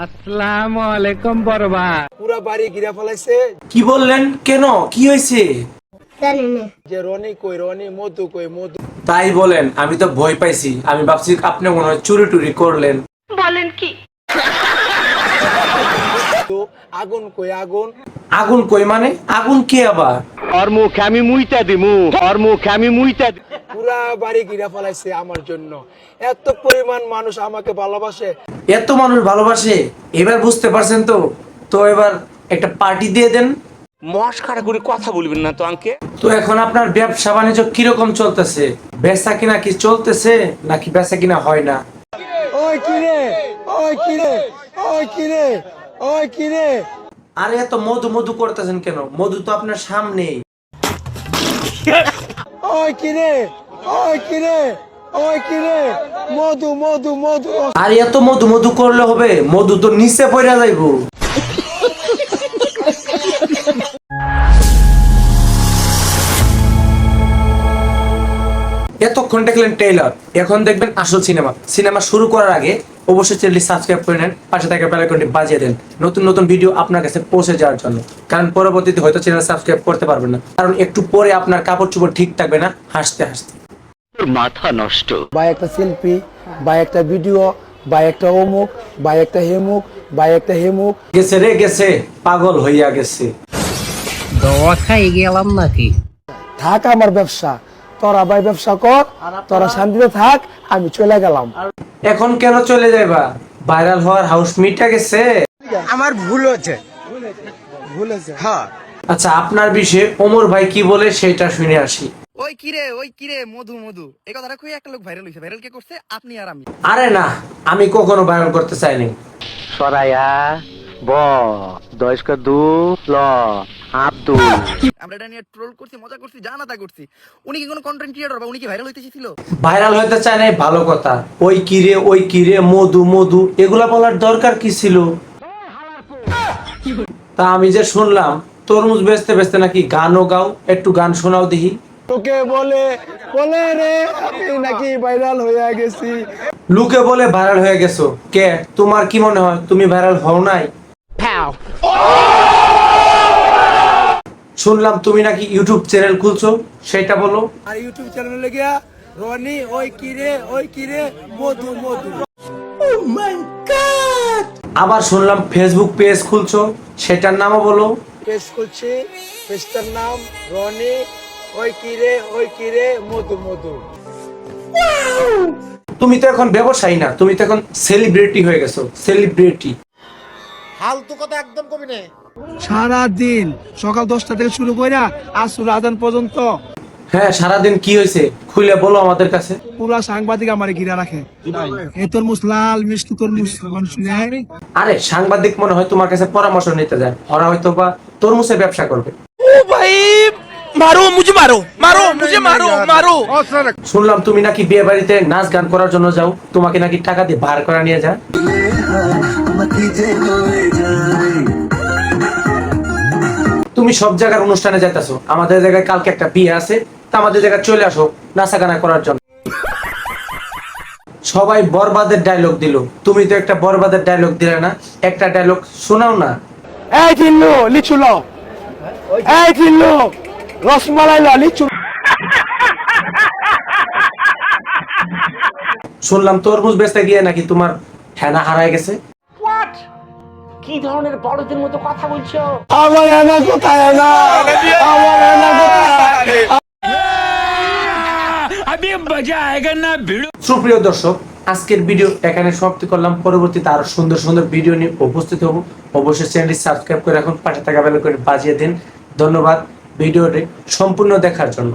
আসসালামু আলাইকুম বড় ভাই। পুরা বাড়ি ঘিরে ফেলাইছে। কি বললেন? কেন, কি হয়েছে? যে রনি কই, রনি মধু কই, মধু। তাই বলেন? আমি তো ভয় পাইছি, আমি ভাবছি আপনি মনে হয় চুরি টুরি করলেন। বলেন কি? আগুন কই, আগুন। আগুন কই মানে? আগুন কে আবার? পুরা বাড়ি ঘিরে ফেলাইছে আমার জন্য। এত পরিমাণ মানুষ আমাকে ভালোবাসে। এত মানুষ ভালোবাসে, এবার বুঝতে পারছেন তো? তো এবার একটা পার্টি দিয়ে দেন। মস্কারা করে কথা বলবেন না তো আঙ্কে। তো এখন আপনার ব্যবসা বাণিজ্য কিরকম চলতেছে? বেচা কিনা কি চলতেছে নাকি বেচা কিনা হয় না? ওই কিরে, ওই কিরে, ওই কিরে, ওই কিরে। আরে এত মধু মধু করতেছেন কেন? মধু তো আপনার সামনেই। ওই কিরে, ওই কিরে, ওই কিরে, মধু মধু মধু। আর এত মধু মধু করলে হবে? মধু তো নিচে পড়ে যাইব। এতক্ষণ দেখলেন ট্রেলার, এখন দেখবেন আসল সিনেমা। সিনেমা শুরু করার আগে অবশ্যই চ্যানেলটি সাবস্ক্রাইব করে নেন, পাশে থাকা বেল আইকনটি বাজিয়ে দেন নতুন নতুন ভিডিও আপনার কাছে পৌঁছে যাওয়ার জন্য। কারণ পরবর্তীতে হয়তো চ্যানেল সাবস্ক্রাইব করতে পারবেন না, কারণ একটু পরে আপনার কাপড় চোপড় ঠিক থাকবে না হাসতে হাসতে। মাথা নষ্ট। বা একটা সেলফি, বা একটা ভিডিও, বা একটা অমুক, বা একটা হেমুক, বা একটা হেমুক। গেছে রে গেছে, পাগল হইয়া গেছে। দোয়া খাই গেলাম নাকি? থাক আমার ব্যবসা, তোরা ভাই ব্যবসা কর, তোরা শান্তিতে থাক, আমি চলে গেলাম। এখন কেন চলে যাইবা? ভাইরাল হওয়ার হাউস মিটা গেছে। আমার ভুল হচ্ছে, ভুল হচ্ছে। হ্যাঁ, আচ্ছা, আপনার বিষয়ে ওমর ভাই কি বলে সেটা শুনে আসি। ওই কিরে মধু মধু এই কথাটা কই একটা লোক ভাইরাল হইছে। ভাইরাল কে করছে? আপনি আর আমি। আরে না, আমি কখনো ভাইরাল করতে চাইনি। সরায়া ব দয়স্ক দু ল আব্দুল। আমরা এটা নিয়ে ট্রোল করছি, মজা করছি, জানাতা করছি। উনি কি কোনো কন্টেন্ট ক্রিয়েটর বা উনি কি ভাইরাল হইতে চেয়েছিল? ভাইরাল হইতে চায় নাই, ভালো কথা। ওই কিরে মধু মধু এগুলা বলার দরকার কি ছিল? তা আমি যে শুনলাম তরমুজ বেচতে বেচতে নাকি গানও গাও, একটু গান শোনাও দেখি। তোকে বলে বলে রে আমি নাকি ভাইরাল হয়ে গেছি। লোকে বলে ভাইরাল হয়ে গেছো, কে তোমার কি মনে হয় তুমি ভাইরাল হও নাই? শুনলাম তুমি নাকি ইউটিউব চ্যানেল খুলছো, সেটা বলো। আর ইউটিউব চ্যানেলে গিয়া রনি ওই কিরে মধু মধু। আবার শুনলাম ফেসবুক পেজ খুলছো, সেটার নামও বলো। পেজ খুলছি, পেজটার নাম রনি ওই কিরে মধু মধু। তুমি তো এখন ব্যবসায়ী না, তুমি তো এখন সেলিব্রিটি হয়ে গেছো, সেলিব্রিটি। সারা দিন সকাল 10টা থেকে শুরু কইরা আসর আজান পর্যন্ত হ্যাঁ, সারাদিন কি হয়েছে খুলে বলো আমাদের কাছে। পুরা সাংবাদিক আমার ঘিরে রাখে। এই তরমুজ লাল মিষ্টি তরমুজ মানুষ নেয়। আরে সাংবাদিক মনে হয় তোমার কাছে পরামর্শ নিতে যায়, ওরা হয়তো বা তরমুজের ব্যবসা করবে। শুনলাম তুমি নাকি বিয়ে বাড়িতে নাচ গান করার জন্য যাও, তোমাকে নাকি টাকা দিয়ে ভাড়া করা নিয়ে যায়। তুমি সব জায়গার অনুষ্ঠানে যাইতেছো, আমাদের জায়গায় কালকে একটা বিয়ে আছে, তা আমাদের জায়গায় চলে আসো নাচা গানা করার জন্য। সবাই বরবাদের ডায়লগ দিল, তুমি তো একটা বরবাদের ডায়লগ দিলে না, একটা ডায়লগ শোনাও না। এই চিল্লু লিচু লো, এই চিল্লু রসমালাই লো, লিচু। শুনলাম তরমুজ বেচতে গিয়ে নাকি তোমার হেনা হারায় গেছে। কি ধরনের বড়দের মতো কথা বলছো? আমার এনা কোথায় না, আমার এনা কোথায়। সুপ্রিয় দর্শক, আজকের ভিডিও এখানে সমাপ্তি করলাম। পরবর্তীতে আরো সুন্দর সুন্দর ভিডিও নিয়ে উপস্থিত হব। অবশ্যই চ্যানেলটি সাবস্ক্রাইব করে রাখুন, পাশে থাকা বেল আইকনটি বাজিয়ে দিন। ধন্যবাদ ভিডিওটি সম্পূর্ণ দেখার জন্য।